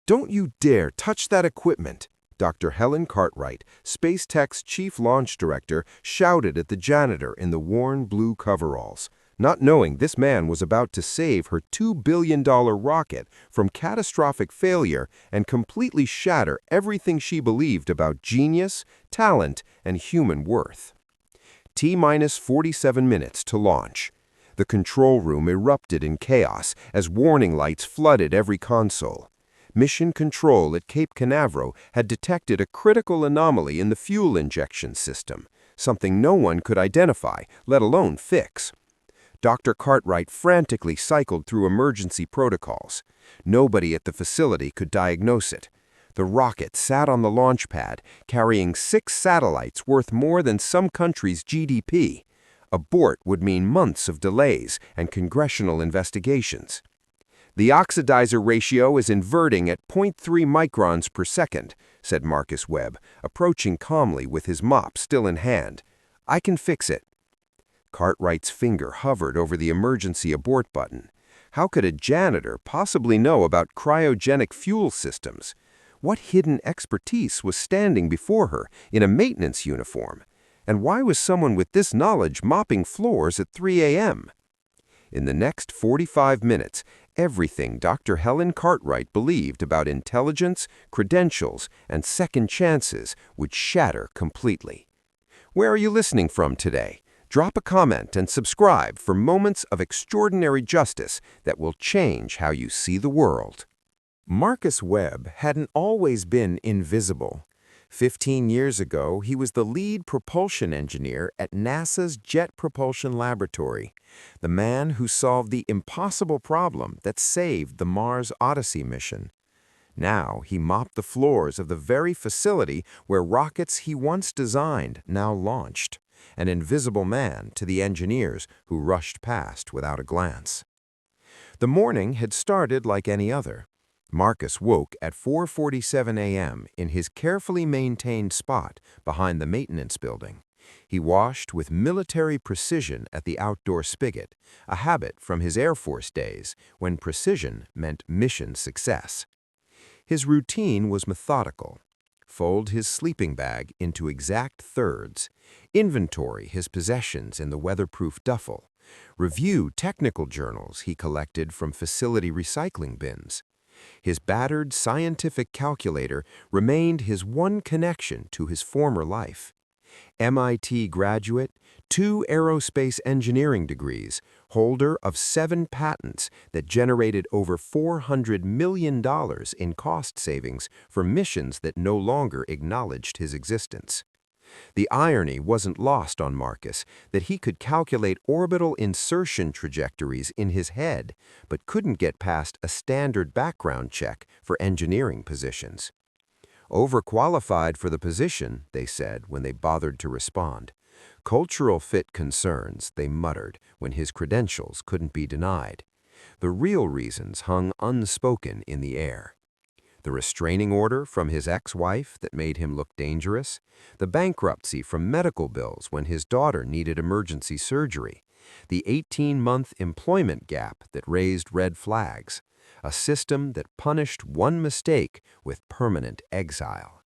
Don't you dare touch that equipment, Dr. Helen Cartwright, Space Tech's chief launch director, shouted at the janitor in the worn blue coveralls, not knowing this man was about to save her $2 billion rocket from catastrophic failure and completely shatter everything she believed about genius, talent, and human worth. T-minus 47 minutes to launch. The control room erupted in chaos as warning lights flooded every console. Mission Control at Cape Canaveral had detected a critical anomaly in the fuel injection system, something no one could identify, let alone fix. Dr. Cartwright frantically cycled through emergency protocols. Nobody at the facility could diagnose it. The rocket sat on the launch pad, carrying 6 satellites worth more than some countries' GDP. Abort would mean months of delays and congressional investigations. The oxidizer ratio is inverting at 0.3 microns per second, said Marcus Webb, approaching calmly with his mop still in hand. I can fix it. Cartwright's finger hovered over the emergency abort button. How could a janitor possibly know about cryogenic fuel systems? What hidden expertise was standing before her in a maintenance uniform? And why was someone with this knowledge mopping floors at 3 a.m.? In the next 45 minutes, everything Dr. Helen Cartwright believed about intelligence, credentials, and second chances would shatter completely. Where are you listening from today? Drop a comment and subscribe for moments of extraordinary justice that will change how you see the world. Marcus Webb hadn't always been invisible. 15 years ago, he was the lead propulsion engineer at NASA's Jet Propulsion Laboratory, the man who solved the impossible problem that saved the Mars Odyssey mission. Now he mopped the floors of the very facility where rockets he once designed now launched, an invisible man to the engineers who rushed past without a glance. The morning had started like any other. Marcus woke at 4:47 a.m. in his carefully maintained spot behind the maintenance building. He washed with military precision at the outdoor spigot, a habit from his Air Force days when precision meant mission success. His routine was methodical. Fold his sleeping bag into exact thirds, inventory his possessions in the weatherproof duffel, review technical journals he collected from facility recycling bins. His battered scientific calculator remained his one connection to his former life. MIT graduate, 2 aerospace engineering degrees, holder of 7 patents that generated over $400 million in cost savings for missions that no longer acknowledged his existence. The irony wasn't lost on Marcus that he could calculate orbital insertion trajectories in his head, but couldn't get past a standard background check for engineering positions. Overqualified for the position, they said when they bothered to respond. Cultural fit concerns, they muttered when his credentials couldn't be denied. The real reasons hung unspoken in the air. The restraining order from his ex-wife that made him look dangerous, the bankruptcy from medical bills when his daughter needed emergency surgery, the 18-month employment gap that raised red flags, a system that punished one mistake with permanent exile.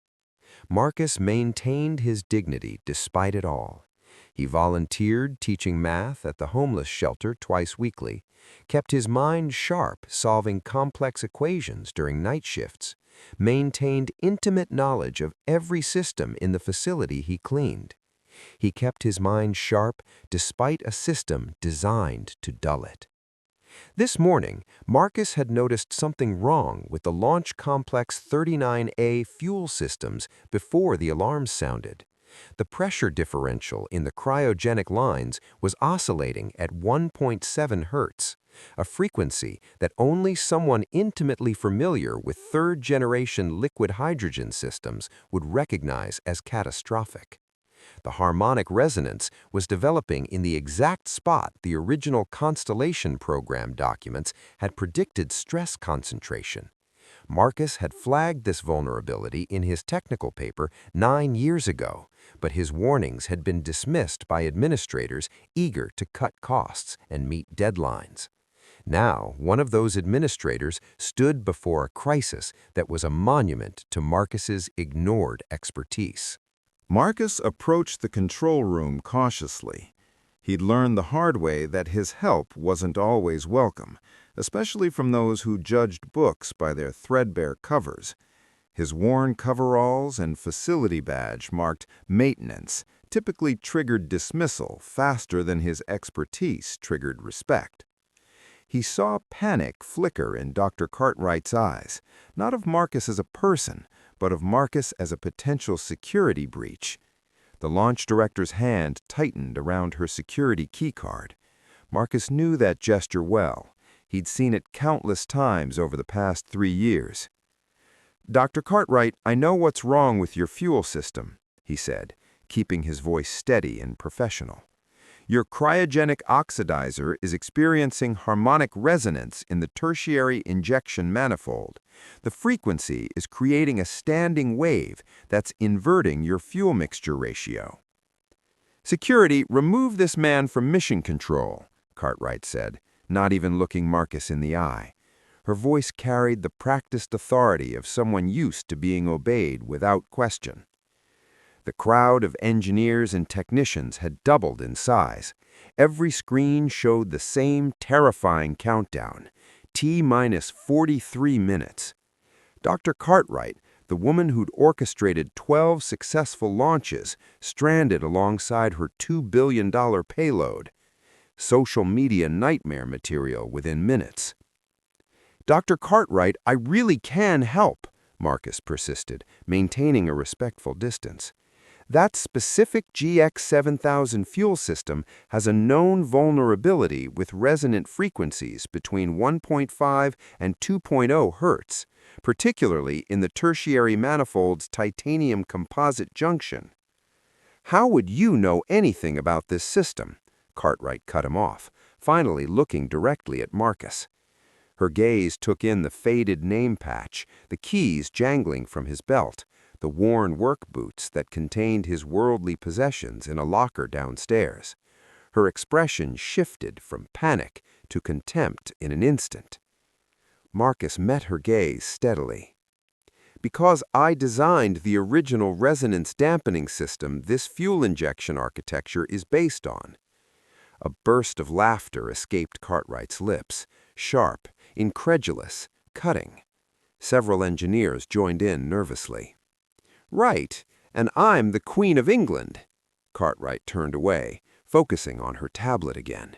Marcus maintained his dignity despite it all. He volunteered teaching math at the homeless shelter twice weekly, kept his mind sharp solving complex equations during night shifts, maintained intimate knowledge of every system in the facility he cleaned. He kept his mind sharp despite a system designed to dull it. This morning, Marcus had noticed something wrong with the Launch Complex 39A fuel systems before the alarms sounded. The pressure differential in the cryogenic lines was oscillating at 1.7 hertz, a frequency that only someone intimately familiar with third-generation liquid hydrogen systems would recognize as catastrophic. The harmonic resonance was developing in the exact spot the original Constellation program documents had predicted stress concentration. Marcus had flagged this vulnerability in his technical paper 9 years ago, but his warnings had been dismissed by administrators eager to cut costs and meet deadlines. Now, one of those administrators stood before a crisis that was a monument to Marcus's ignored expertise. Marcus approached the control room cautiously. He'd learned the hard way that his help wasn't always welcome, especially from those who judged books by their threadbare covers. His worn coveralls and facility badge marked maintenance, typically triggered dismissal faster than his expertise triggered respect. He saw panic flicker in Dr. Cartwright's eyes, not of Marcus as a person, but of Marcus as a potential security breach. The launch director's hand tightened around her security keycard. Marcus knew that gesture well. He'd seen it countless times over the past 3 years. "Dr. Cartwright, I know what's wrong with your fuel system," he said, keeping his voice steady and professional. "Your cryogenic oxidizer is experiencing harmonic resonance in the tertiary injection manifold. The frequency is creating a standing wave that's inverting your fuel mixture ratio." "Security, remove this man from mission control," Cartwright said, not even looking Marcus in the eye. Her voice carried the practiced authority of someone used to being obeyed without question. The crowd of engineers and technicians had doubled in size. Every screen showed the same terrifying countdown, T-minus 43 minutes. Dr. Cartwright, the woman who'd orchestrated 12 successful launches, stranded alongside her $2 billion payload. Social media nightmare material within minutes. "Dr. Cartwright, I really can help," Marcus persisted, maintaining a respectful distance. "That specific GX7000 fuel system has a known vulnerability with resonant frequencies between 1.5 and 2.0 Hz, particularly in the tertiary manifold's titanium composite junction." "How would you know anything about this system?" Cartwright cut him off, finally looking directly at Marcus. Her gaze took in the faded name patch, the keys jangling from his belt, the worn work boots that contained his worldly possessions in a locker downstairs. Her expression shifted from panic to contempt in an instant. Marcus met her gaze steadily. "Because I designed the original resonance dampening system this fuel injection architecture is based on." A burst of laughter escaped Cartwright's lips, sharp, incredulous, cutting. Several engineers joined in nervously. "Right, and I'm the Queen of England." Cartwright turned away, focusing on her tablet again.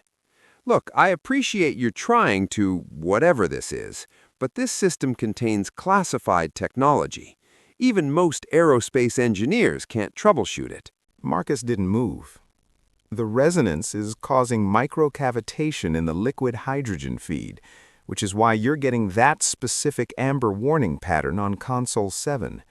"Look, I appreciate you're trying to, whatever this is, but this system contains classified technology. Even most aerospace engineers can't troubleshoot it." Marcus didn't move. "The resonance is causing microcavitation in the liquid hydrogen feed, which is why you're getting that specific amber warning pattern on Console 7.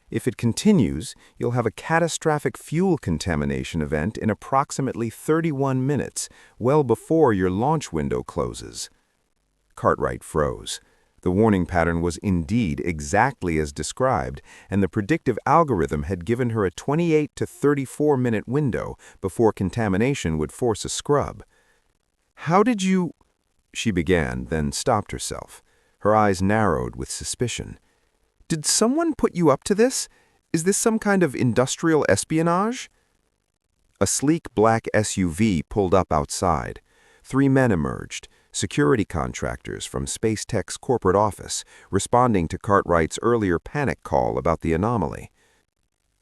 If it continues, you'll have a catastrophic fuel contamination event in approximately 31 minutes, well before your launch window closes." Cartwright froze. The warning pattern was indeed exactly as described, and the predictive algorithm had given her a 28 to 34-minute window before contamination would force a scrub. "How did you—" she began, then stopped herself. Her eyes narrowed with suspicion. "Did someone put you up to this? Is this some kind of industrial espionage?" A sleek black SUV pulled up outside. 3 men emerged, security contractors from Space Tech's corporate office, responding to Cartwright's earlier panic call about the anomaly.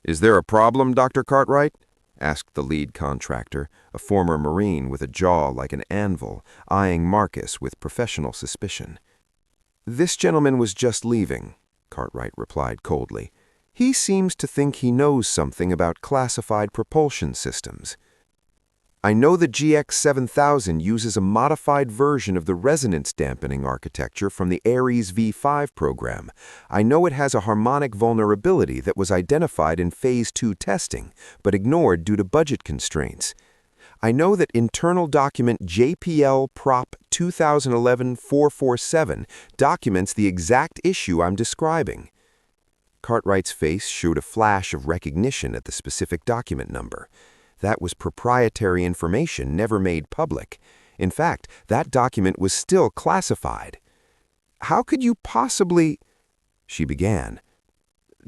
"Is there a problem, Dr. Cartwright?" asked the lead contractor, a former Marine with a jaw like an anvil, eyeing Marcus with professional suspicion. "This gentleman was just leaving," Cartwright replied coldly. "He seems to think he knows something about classified propulsion systems. I know the GX7000 uses a modified version of the resonance dampening architecture from the Ares V5 program. I know it has a harmonic vulnerability that was identified in Phase 2 testing, but ignored due to budget constraints. I know that internal document JPL Prop 2011-447 documents the exact issue I'm describing." Cartwright's face showed a flash of recognition at the specific document number. That was proprietary information never made public. In fact, that document was still classified. "How could you possibly—" she began.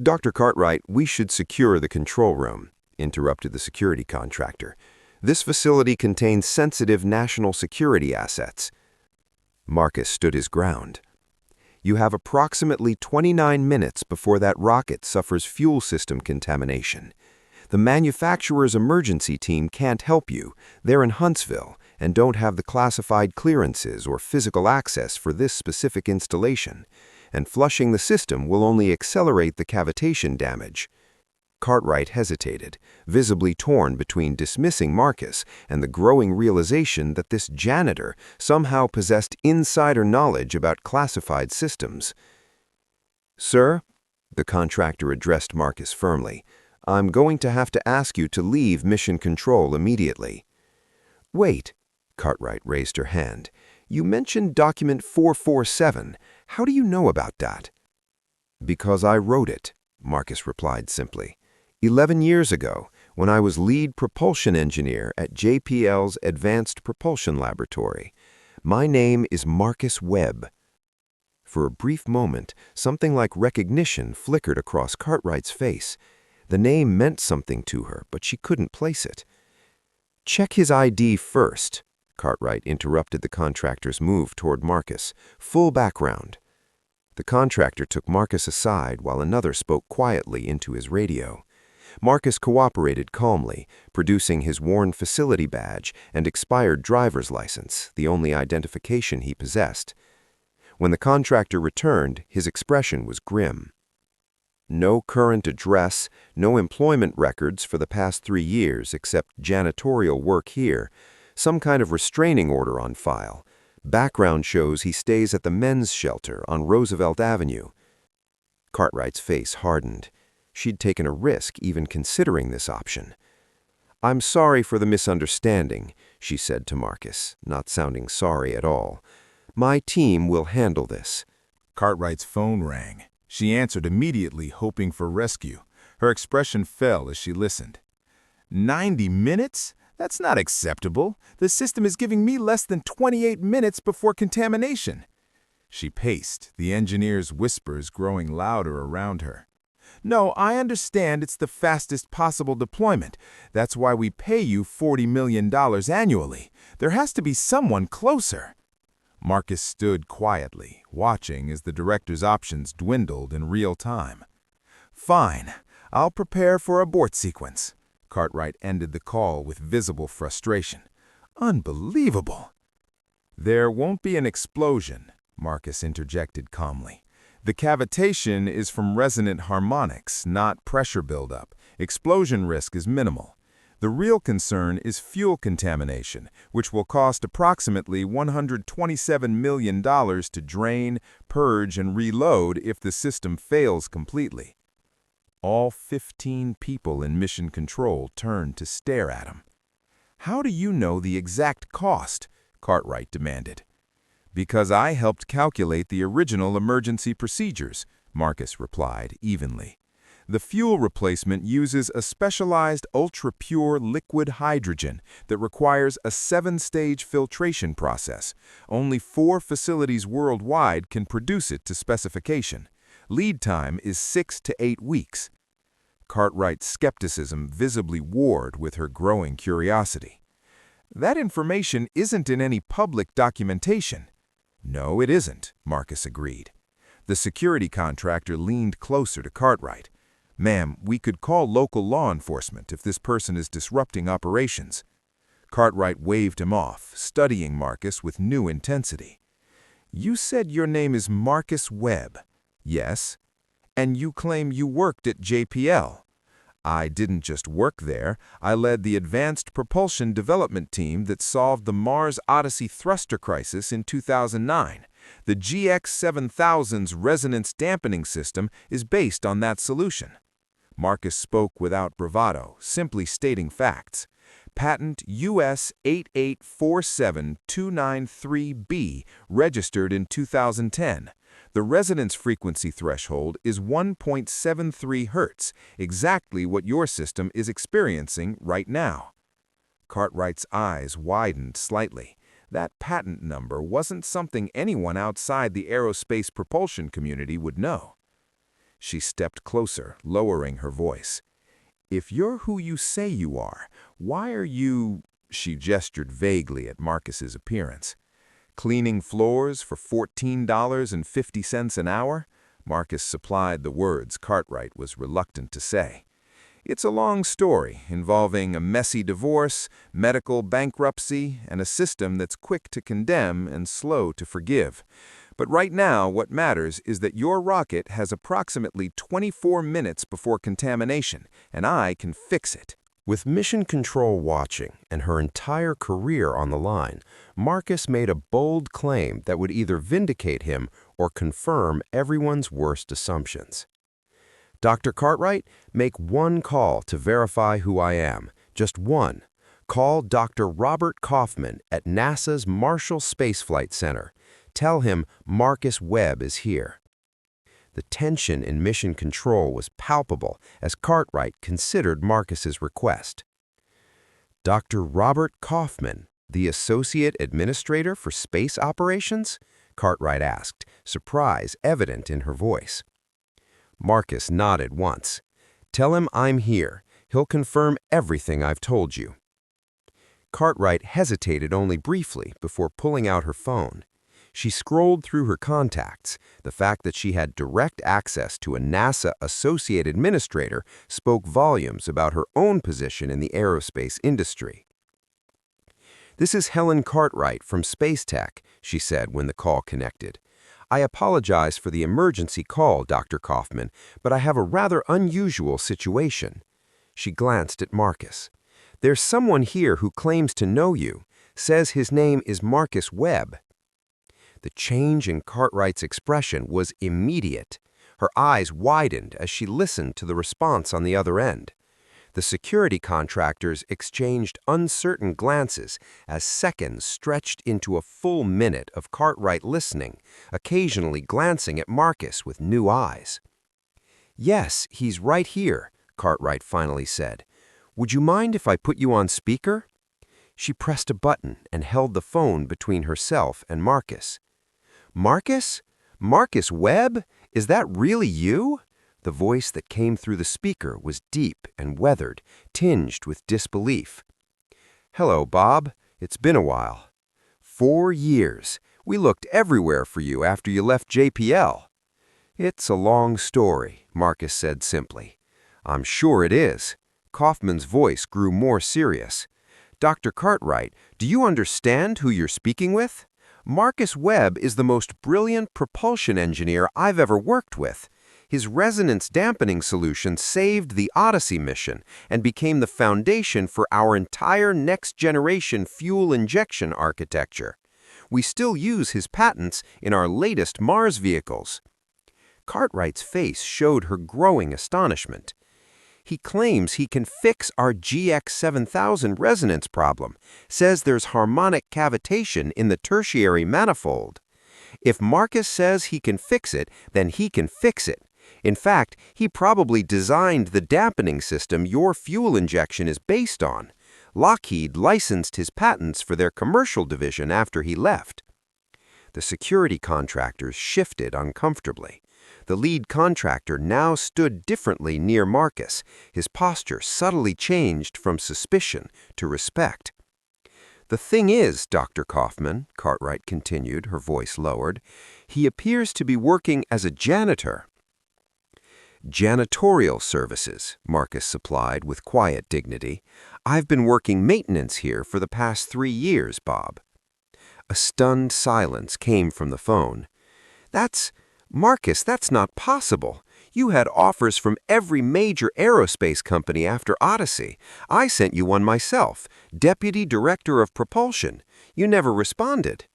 "Dr. Cartwright, we should secure the control room," interrupted the security contractor. "This facility contains sensitive national security assets." Marcus stood his ground. "You have approximately 29 minutes before that rocket suffers fuel system contamination. The manufacturer's emergency team can't help you. They're in Huntsville and don't have the classified clearances or physical access for this specific installation, and flushing the system will only accelerate the cavitation damage." Cartwright hesitated, visibly torn between dismissing Marcus and the growing realization that this janitor somehow possessed insider knowledge about classified systems. "Sir," the contractor addressed Marcus firmly, "I'm going to have to ask you to leave Mission Control immediately." "Wait," Cartwright raised her hand. "You mentioned document 447. How do you know about that?" "Because I wrote it," Marcus replied simply. 11 years ago, when I was lead propulsion engineer at JPL's Advanced Propulsion Laboratory. My name is Marcus Webb." For a brief moment, something like recognition flickered across Cartwright's face. The name meant something to her, but she couldn't place it. "Check his ID first," Cartwright interrupted the contractor's move toward Marcus. "Full background." The contractor took Marcus aside while another spoke quietly into his radio. Marcus cooperated calmly, producing his worn facility badge and expired driver's license, the only identification he possessed. When the contractor returned, his expression was grim. "No current address, no employment records for the past 3 years except janitorial work here. Some kind of restraining order on file. Background shows he stays at the men's shelter on Roosevelt Avenue." Cartwright's face hardened. She'd taken a risk even considering this option. "I'm sorry for the misunderstanding," she said to Marcus, not sounding sorry at all. "My team will handle this." Cartwright's phone rang. She answered immediately, hoping for rescue. Her expression fell as she listened. 90 minutes? That's not acceptable. The system is giving me less than 28 minutes before contamination. She paced, the engineer's whispers growing louder around her. "No, I understand it's the fastest possible deployment. That's why we pay you $40 million annually. There has to be someone closer." Marcus stood quietly, watching as the director's options dwindled in real time. "Fine, I'll prepare for abort sequence." Cartwright ended the call with visible frustration. "Unbelievable." "There won't be an explosion," Marcus interjected calmly. "The cavitation is from resonant harmonics, not pressure buildup. Explosion risk is minimal. The real concern is fuel contamination, which will cost approximately $127 million to drain, purge, and reload if the system fails completely." All 15 people in Mission Control turned to stare at him. "How do you know the exact cost?" Cartwright demanded. "Because I helped calculate the original emergency procedures," Marcus replied evenly. "The fuel replacement uses a specialized ultra-pure liquid hydrogen that requires a 7-stage filtration process. Only 4 facilities worldwide can produce it to specification. Lead time is 6 to 8 weeks. Cartwright's skepticism visibly warred with her growing curiosity. "That information isn't in any public documentation." "No, it isn't," Marcus agreed. The security contractor leaned closer to Cartwright. "Ma'am, we could call local law enforcement if this person is disrupting operations." Cartwright waved him off, studying Marcus with new intensity. "You said your name is Marcus Webb." "Yes." "And you claim you worked at JPL." "I didn't just work there. I led the Advanced Propulsion Development Team that solved the Mars Odyssey thruster crisis in 2009. The GX7000's resonance dampening system is based on that solution." Marcus spoke without bravado, simply stating facts. "Patent US 8847293B, registered in 2010. The resonance frequency threshold is 1.73 Hz, exactly what your system is experiencing right now." Cartwright's eyes widened slightly. That patent number wasn't something anyone outside the aerospace propulsion community would know. She stepped closer, lowering her voice. "If you're who you say you are, why are you—" She gestured vaguely at Marcus's appearance. "Cleaning floors for $14.50 an hour?" Marcus supplied the words Cartwright was reluctant to say. "It's a long story involving a messy divorce, medical bankruptcy, and a system that's quick to condemn and slow to forgive. But right now, what matters is that your rocket has approximately 24 minutes before contamination, and I can fix it." With Mission Control watching and her entire career on the line, Marcus made a bold claim that would either vindicate him or confirm everyone's worst assumptions. "Dr. Cartwright, make one call to verify who I am. Just one. Call Dr. Robert Kaufman at NASA's Marshall Space Flight Center. Tell him Marcus Webb is here." The tension in Mission Control was palpable as Cartwright considered Marcus's request. "Dr. Robert Kaufman, the Associate Administrator for Space Operations?" Cartwright asked, surprise evident in her voice. Marcus nodded once. "Tell him I'm here. He'll confirm everything I've told you." Cartwright hesitated only briefly before pulling out her phone. She scrolled through her contacts. The fact that she had direct access to a NASA Associate Administrator spoke volumes about her own position in the aerospace industry. "This is Helen Cartwright from Space Tech," she said when the call connected. "I apologize for the emergency call, Dr. Kaufman, but I have a rather unusual situation." She glanced at Marcus. "There's someone here who claims to know you, says his name is Marcus Webb." The change in Cartwright's expression was immediate. Her eyes widened as she listened to the response on the other end. The security contractors exchanged uncertain glances as seconds stretched into a full minute of Cartwright listening, occasionally glancing at Marcus with new eyes. "Yes, he's right here," Cartwright finally said. "Would you mind if I put you on speaker?" She pressed a button and held the phone between herself and Marcus. "Marcus? Marcus Webb? Is that really you?" The voice that came through the speaker was deep and weathered, tinged with disbelief. "Hello, Bob. It's been a while." 4 years. We looked everywhere for you after you left JPL." "It's a long story," Marcus said simply. "I'm sure it is." Kaufman's voice grew more serious. "Dr. Cartwright, do you understand who you're speaking with? Marcus Webb is the most brilliant propulsion engineer I've ever worked with. His resonance dampening solution saved the Odyssey mission and became the foundation for our entire next-generation fuel injection architecture. We still use his patents in our latest Mars vehicles." Cartwright's face showed her growing astonishment. "He claims he can fix our GX7000 resonance problem, says there's harmonic cavitation in the tertiary manifold. If Marcus says he can fix it, then he can fix it. In fact, he probably designed the dampening system your fuel injection is based on. Lockheed licensed his patents for their commercial division after he left." The security contractors shifted uncomfortably. The lead contractor now stood differently near Marcus, his posture subtly changed from suspicion to respect. "The thing is, Dr. Kaufman," Cartwright continued, her voice lowered, "he appears to be working as a janitor." "Janitorial services," Marcus supplied with quiet dignity. "I've been working maintenance here for the past 3 years, Bob." A stunned silence came from the phone. Marcus, that's not possible. You had offers from every major aerospace company after Odyssey. I sent you one myself, Deputy Director of Propulsion. You never responded."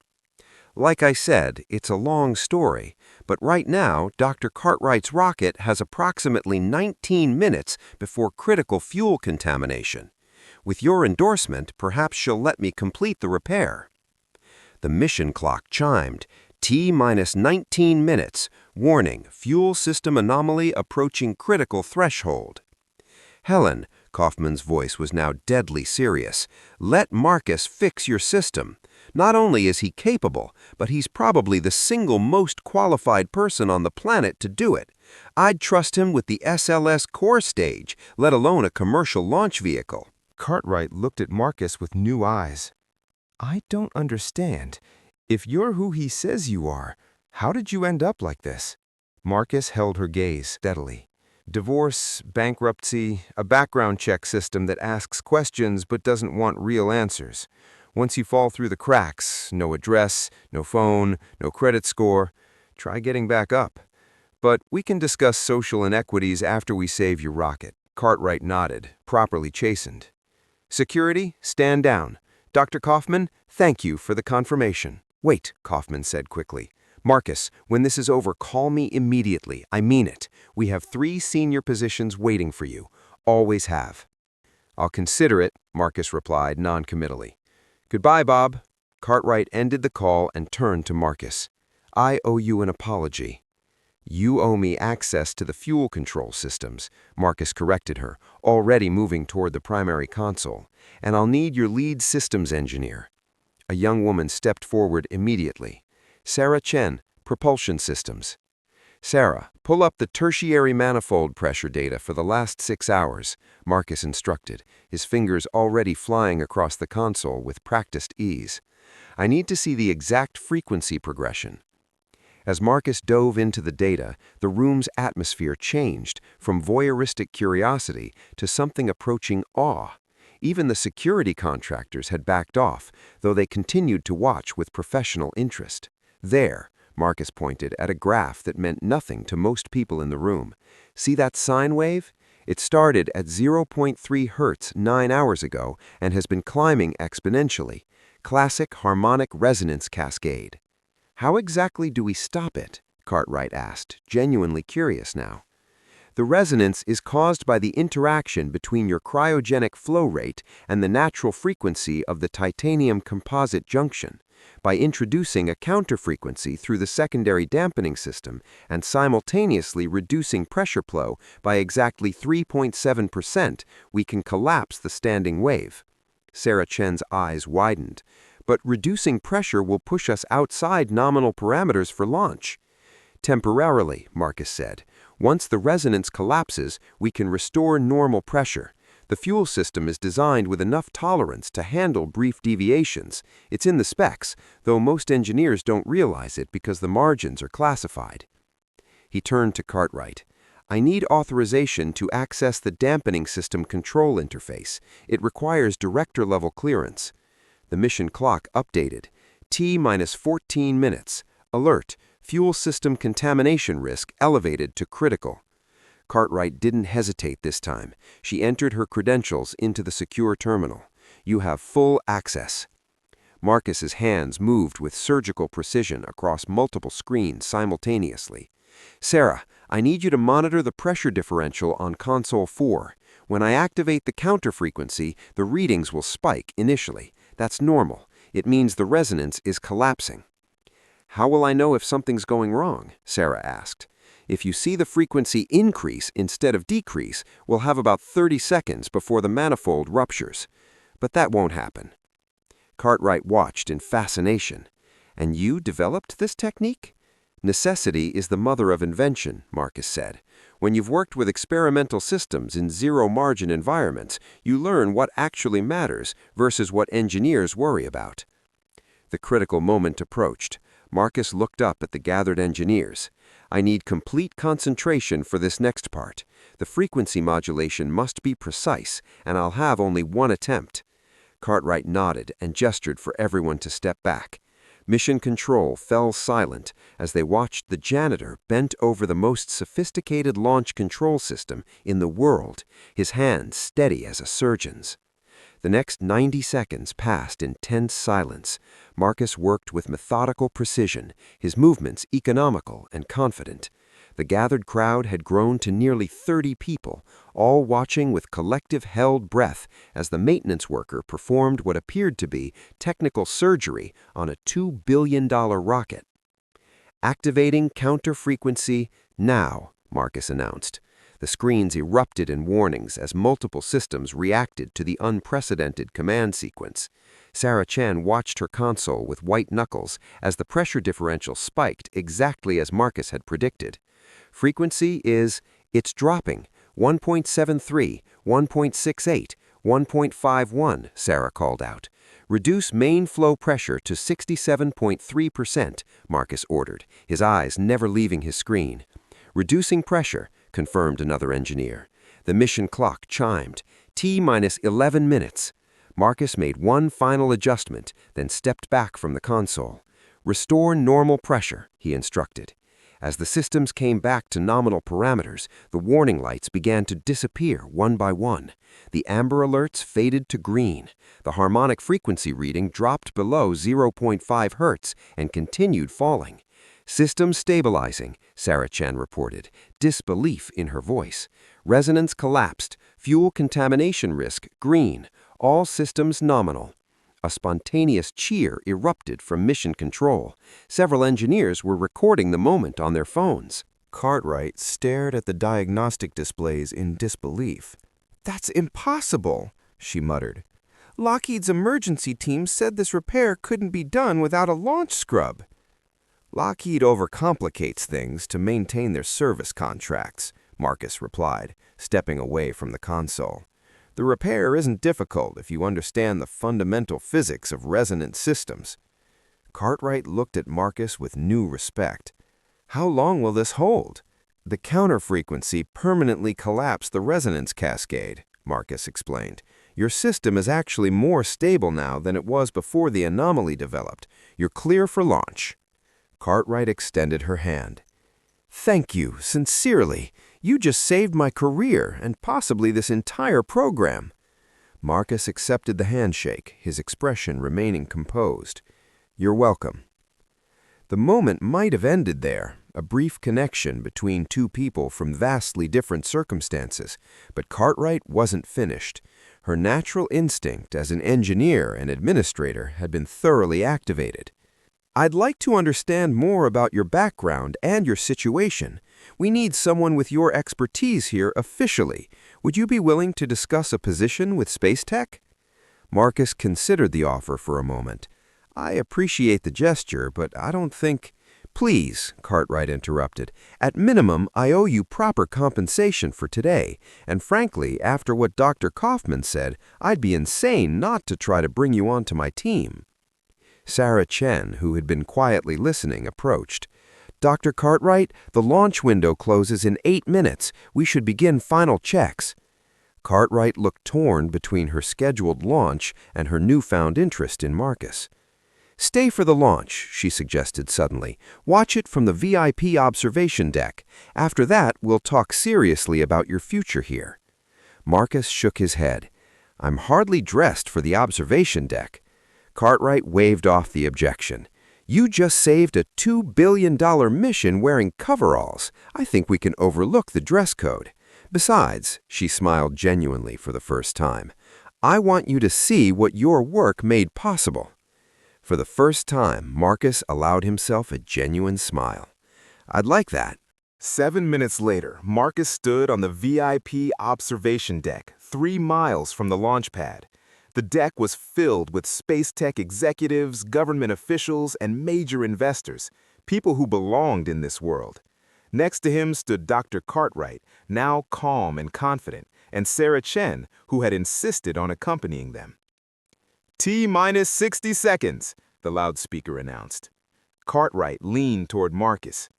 "Like I said, it's a long story, but right now, Dr. Cartwright's rocket has approximately 19 minutes before critical fuel contamination. With your endorsement, perhaps she'll let me complete the repair." The mission clock chimed. T-minus 19 minutes. Warning, fuel system anomaly approaching critical threshold. "Helen," Kaufman's voice was now deadly serious, "let Marcus fix your system. Not only is he capable, but he's probably the single most qualified person on the planet to do it. I'd trust him with the SLS core stage, let alone a commercial launch vehicle." Cartwright looked at Marcus with new eyes. "I don't understand. If you're who he says you are, how did you end up like this?" Marcus held her gaze steadily. "Divorce, bankruptcy, a background check system that asks questions but doesn't want real answers. Once you fall through the cracks, no address, no phone, no credit score, try getting back up. But we can discuss social inequities after we save your rocket." Cartwright nodded, properly chastened. "Security, stand down. Dr. Kaufman, thank you for the confirmation." "Wait," Kaufman said quickly. "Marcus, when this is over, call me immediately. I mean it. We have 3 senior positions waiting for you. Always have." "I'll consider it," Marcus replied noncommittally. "Goodbye, Bob." Cartwright ended the call and turned to Marcus. "I owe you an apology." "You owe me access to the fuel control systems," Marcus corrected her, already moving toward the primary console. "And I'll need your lead systems engineer." A young woman stepped forward immediately. "Sarah Chen, Propulsion Systems." "Sarah, pull up the tertiary manifold pressure data for the last 6 hours," Marcus instructed, his fingers already flying across the console with practiced ease. "I need to see the exact frequency progression." As Marcus dove into the data, the room's atmosphere changed from voyeuristic curiosity to something approaching awe. Even the security contractors had backed off, though they continued to watch with professional interest. "There," Marcus pointed at a graph that meant nothing to most people in the room. "See that sine wave? It started at 0.3 Hertz 9 hours ago and has been climbing exponentially. Classic harmonic resonance cascade." "How exactly do we stop it?" Cartwright asked, genuinely curious now. "The resonance is caused by the interaction between your cryogenic flow rate and the natural frequency of the titanium composite junction. By introducing a counterfrequency through the secondary dampening system and simultaneously reducing pressure flow by exactly 3.7%, we can collapse the standing wave." Sarah Chen's eyes widened. "But reducing pressure will push us outside nominal parameters for launch." "Temporarily," Marcus said. "Once the resonance collapses, we can restore normal pressure. The fuel system is designed with enough tolerance to handle brief deviations. It's in the specs, though most engineers don't realize it because the margins are classified." He turned to Cartwright. "I need authorization to access the dampening system control interface. It requires director-level clearance." The mission clock updated. T-14 minutes. Alert. Fuel system contamination risk elevated to critical. Cartwright didn't hesitate this time. She entered her credentials into the secure terminal. "You have full access." Marcus's hands moved with surgical precision across multiple screens simultaneously. "Sarah, I need you to monitor the pressure differential on console 4. When I activate the counter frequency, the readings will spike initially. That's normal. It means the resonance is collapsing." "How will I know if something's going wrong?" Sarah asked. "If you see the frequency increase instead of decrease, we'll have about 30 seconds before the manifold ruptures. But that won't happen." Cartwright watched in fascination. "And you developed this technique?" "Necessity is the mother of invention," Marcus said. "When you've worked with experimental systems in zero-margin environments, you learn what actually matters versus what engineers worry about." The critical moment approached. Marcus looked up at the gathered engineers. "I need complete concentration for this next part. The frequency modulation must be precise, and I'll have only one attempt." Cartwright nodded and gestured for everyone to step back. Mission Control fell silent as they watched the Janitor bent over the most sophisticated launch control system in the world, his hands steady as a surgeon's. The next 90 seconds passed in tense silence. Marcus worked with methodical precision, his movements economical and confident. The gathered crowd had grown to nearly 30 people, all watching with collective held breath as the maintenance worker performed what appeared to be technical surgery on a $2 billion rocket. "Activating counter frequency now," Marcus announced. The screens erupted in warnings as multiple systems reacted to the unprecedented command sequence. Sarah Chen watched her console with white knuckles as the pressure differential spiked exactly as Marcus had predicted. Frequency is, it's dropping, 1.73, 1.68, 1.51, Sarah called out. Reduce main flow pressure to 67.3%, Marcus ordered, his eyes never leaving his screen. Reducing pressure, confirmed another engineer. The mission clock chimed. T-minus 11 minutes. Marcus made one final adjustment, then stepped back from the console. Restore normal pressure, he instructed. As the systems came back to nominal parameters, the warning lights began to disappear one by one. The amber alerts faded to green. The harmonic frequency reading dropped below 0.5 Hz and continued falling. Systems stabilizing, Sarah Chen reported, disbelief in her voice. Resonance collapsed, fuel contamination risk green, all systems nominal. A spontaneous cheer erupted from mission control. Several engineers were recording the moment on their phones. Cartwright stared at the diagnostic displays in disbelief. "That's impossible," she muttered. "Lockheed's emergency team said this repair couldn't be done without a launch scrub." "Lockheed overcomplicates things to maintain their service contracts," Marcus replied, stepping away from the console. "The repair isn't difficult if you understand the fundamental physics of resonant systems." Cartwright looked at Marcus with new respect. "How long will this hold?" "The counter-frequency permanently collapsed the resonance cascade," Marcus explained. "Your system is actually more stable now than it was before the anomaly developed. You're clear for launch." Cartwright extended her hand. "Thank you, sincerely. You just saved my career and possibly this entire program." Marcus accepted the handshake, his expression remaining composed. "You're welcome." The moment might have ended there, a brief connection between two people from vastly different circumstances, but Cartwright wasn't finished. Her natural instinct as an engineer and administrator had been thoroughly activated. "I'd like to understand more about your background and your situation. We need someone with your expertise here officially. Would you be willing to discuss a position with Space Tech?" Marcus considered the offer for a moment. "I appreciate the gesture, but I don't think—" "Please," Cartwright interrupted. "At minimum, I owe you proper compensation for today, and frankly, after what Dr. Kaufman said, I'd be insane not to try to bring you onto my team." Sarah Chen, who had been quietly listening, approached. "Dr. Cartwright, the launch window closes in 8 minutes. We should begin final checks." Cartwright looked torn between her scheduled launch and her newfound interest in Marcus. "Stay for the launch," she suggested suddenly. "Watch it from the VIP observation deck. After that, we'll talk seriously about your future here." Marcus shook his head. "I'm hardly dressed for the observation deck." Cartwright waved off the objection. "You just saved a $2 billion mission wearing coveralls. I think we can overlook the dress code. Besides," she smiled genuinely for the first time, "I want you to see what your work made possible." For the first time, Marcus allowed himself a genuine smile. "I'd like that." 7 minutes later, Marcus stood on the VIP observation deck, 3 miles from the launch pad. The deck was filled with space tech executives, government officials, and major investors, people who belonged in this world. Next to him stood Dr. Cartwright, now calm and confident, and Sarah Chen, who had insisted on accompanying them. "T-minus 60 seconds, the loudspeaker announced. Cartwright leaned toward Marcus.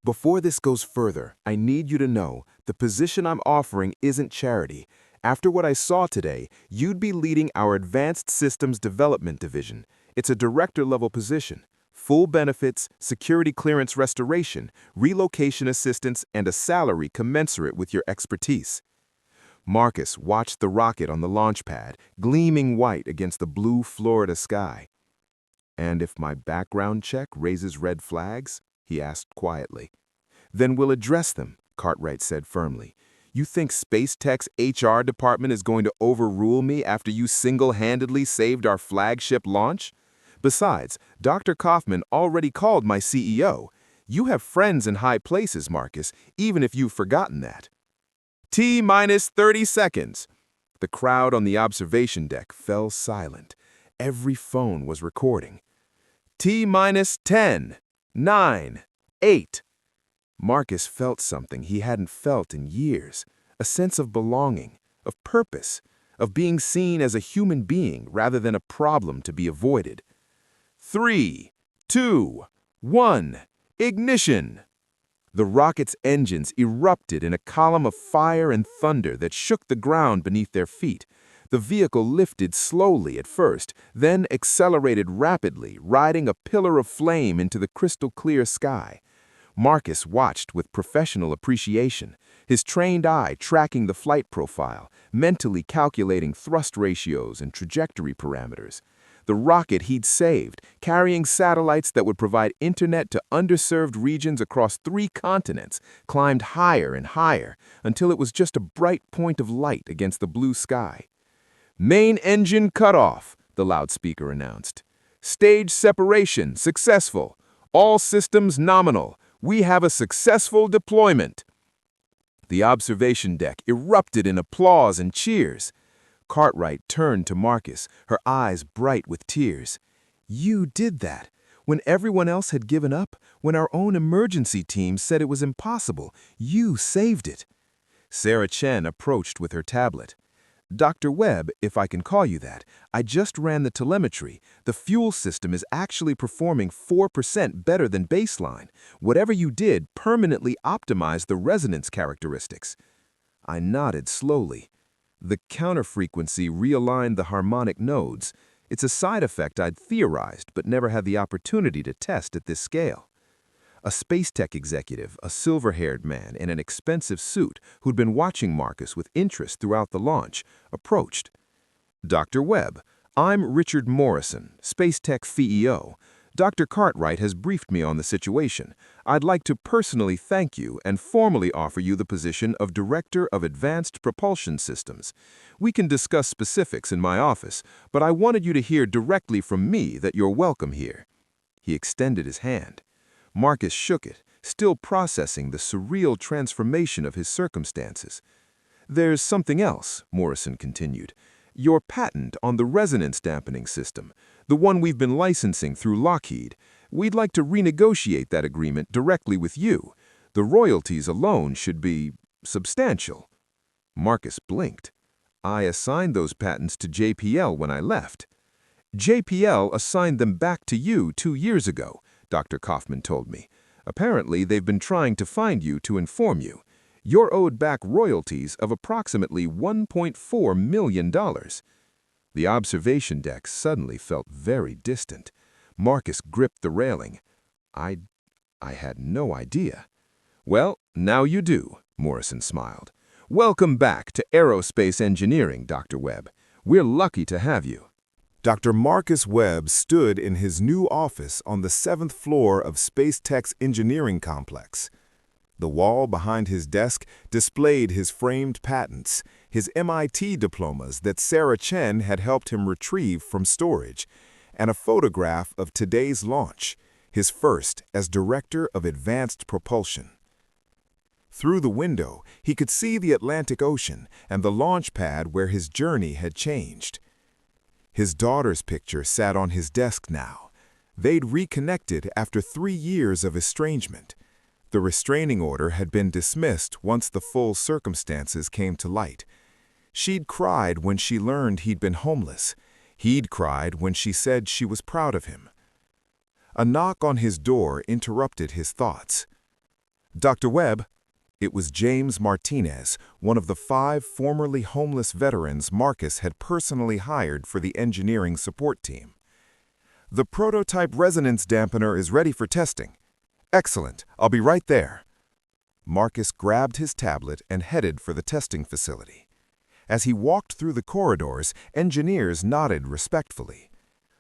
"Before this goes further, I need you to know the position I'm offering isn't charity. After what I saw today, you'd be leading our Advanced Systems Development Division. It's a director-level position. Full benefits, security clearance restoration, relocation assistance, and a salary commensurate with your expertise." Marcus watched the rocket on the launch pad, gleaming white against the blue Florida sky. "And if my background check raises red flags?" he asked quietly. "Then we'll address them," Cartwright said firmly. "You think Space Tech's HR department is going to overrule me after you single-handedly saved our flagship launch? Besides, Dr. Kaufman already called my CEO. You have friends in high places, Marcus, even if you've forgotten that." T minus 30 seconds. The crowd on the observation deck fell silent. Every phone was recording. T minus 10, 9, 8. Marcus felt something he hadn't felt in years, a sense of belonging, of purpose, of being seen as a human being rather than a problem to be avoided. 3, 2, 1, ignition! The rocket's engines erupted in a column of fire and thunder that shook the ground beneath their feet. The vehicle lifted slowly at first, then accelerated rapidly, riding a pillar of flame into the crystal-clear sky. Marcus watched with professional appreciation, his trained eye tracking the flight profile, mentally calculating thrust ratios and trajectory parameters. The rocket he'd saved, carrying satellites that would provide internet to underserved regions across 3 continents, climbed higher and higher until it was just a bright point of light against the blue sky. "Main engine cut off," the loudspeaker announced. "Stage separation successful. All systems nominal. We have a successful deployment." The observation deck erupted in applause and cheers. Cartwright turned to Marcus, her eyes bright with tears. "You did that. When everyone else had given up, when our own emergency team said it was impossible, you saved it." Sarah Chen approached with her tablet. "Dr. Webb, if I can call you that, I just ran the telemetry. The fuel system is actually performing 4% better than baseline. Whatever you did permanently optimized the resonance characteristics." I nodded slowly. The counterfrequency realigned the harmonic nodes. It's a side effect I'd theorized but never had the opportunity to test at this scale. A space tech executive, a silver-haired man in an expensive suit who'd been watching Marcus with interest throughout the launch, approached. "Dr. Webb, I'm Richard Morrison, Space Tech CEO. Dr. Cartwright has briefed me on the situation. I'd like to personally thank you and formally offer you the position of Director of Advanced Propulsion Systems. We can discuss specifics in my office, but I wanted you to hear directly from me that you're welcome here." He extended his hand. Marcus shook it, still processing the surreal transformation of his circumstances. "There's something else," Morrison continued. "Your patent on the resonance dampening system, the one we've been licensing through Lockheed. We'd like to renegotiate that agreement directly with you. The royalties alone should be substantial." Marcus blinked. "I assigned those patents to JPL when I left." "JPL assigned them back to you 2 years ago," Dr. Kaufman told me. "Apparently, they've been trying to find you to inform you. You're owed back royalties of approximately $1.4 million. The observation deck suddenly felt very distant. Marcus gripped the railing. I had no idea." "Well, now you do," Morrison smiled. "Welcome back to aerospace engineering, Dr. Webb. We're lucky to have you." Dr. Marcus Webb stood in his new office on the 7th floor of Space Tech's engineering complex. The wall behind his desk displayed his framed patents, his MIT diplomas that Sarah Chen had helped him retrieve from storage, and a photograph of today's launch, his first as Director of Advanced Propulsion. Through the window, he could see the Atlantic Ocean and the launch pad where his journey had changed. His daughter's picture sat on his desk now. They'd reconnected after 3 years of estrangement. The restraining order had been dismissed once the full circumstances came to light. She'd cried when she learned he'd been homeless. He'd cried when she said she was proud of him. A knock on his door interrupted his thoughts. "Dr. Webb." It was James Martinez, one of the 5 formerly homeless veterans Marcus had personally hired for the engineering support team. "The prototype resonance dampener is ready for testing." "Excellent. I'll be right there." Marcus grabbed his tablet and headed for the testing facility. As he walked through the corridors, engineers nodded respectfully.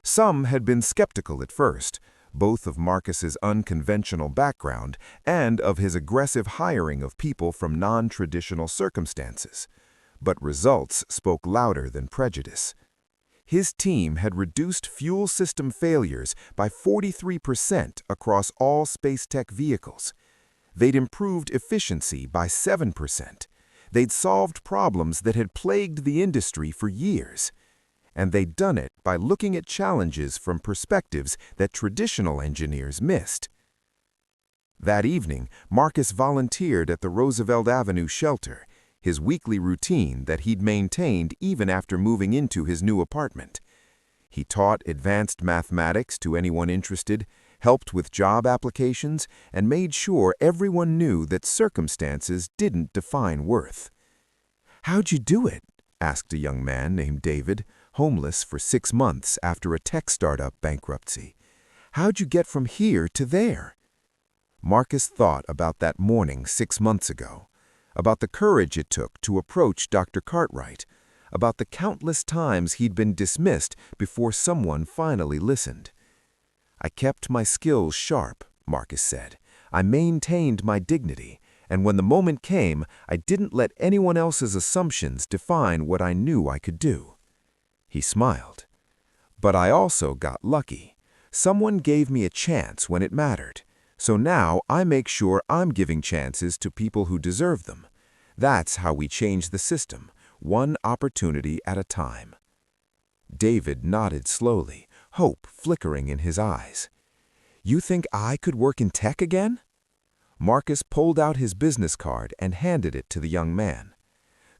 Some had been skeptical at first, both of Marcus's unconventional background and of his aggressive hiring of people from non-traditional circumstances. But results spoke louder than prejudice. His team had reduced fuel system failures by 43% across all space tech vehicles. They'd improved efficiency by 7%. They'd solved problems that had plagued the industry for years. And they'd done it by looking at challenges from perspectives that traditional engineers missed. That evening, Marcus volunteered at the Roosevelt Avenue shelter, his weekly routine that he'd maintained even after moving into his new apartment. He taught advanced mathematics to anyone interested, helped with job applications, and made sure everyone knew that circumstances didn't define worth. "How'd you do it?" asked a young man named David, homeless for 6 months after a tech startup bankruptcy. "How'd you get from here to there?" Marcus thought about that morning 6 months ago, about the courage it took to approach Dr. Cartwright, about the countless times he'd been dismissed before someone finally listened. "I kept my skills sharp," Marcus said. "I maintained my dignity, and when the moment came, I didn't let anyone else's assumptions define what I knew I could do." He smiled. "But I also got lucky. Someone gave me a chance when it mattered. So now I make sure I'm giving chances to people who deserve them. That's how we change the system, one opportunity at a time." David nodded slowly, hope flickering in his eyes. "You think I could work in tech again?" Marcus pulled out his business card and handed it to the young man.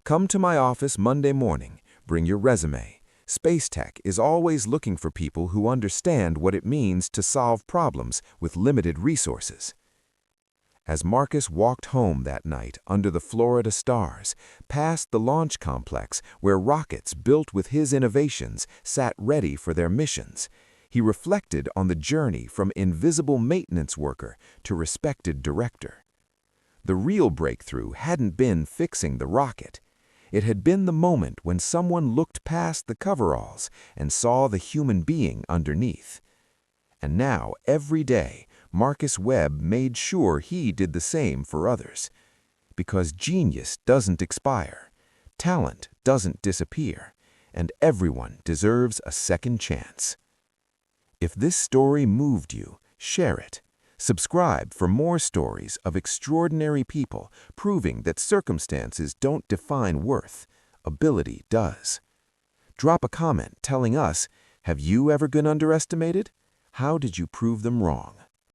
"Come to my office Monday morning. Bring your resume. Space Tech is always looking for people who understand what it means to solve problems with limited resources." As Marcus walked home that night under the Florida stars, past the launch complex where rockets built with his innovations sat ready for their missions, he reflected on the journey from invisible maintenance worker to respected director. The real breakthrough hadn't been fixing the rocket. It had been the moment when someone looked past the coveralls and saw the human being underneath. And now, every day, Marcus Webb made sure he did the same for others. Because genius doesn't expire, talent doesn't disappear, and everyone deserves a second chance. If this story moved you, share it. Subscribe for more stories of extraordinary people proving that circumstances don't define worth, ability does. Drop a comment telling us, have you ever been underestimated? How did you prove them wrong?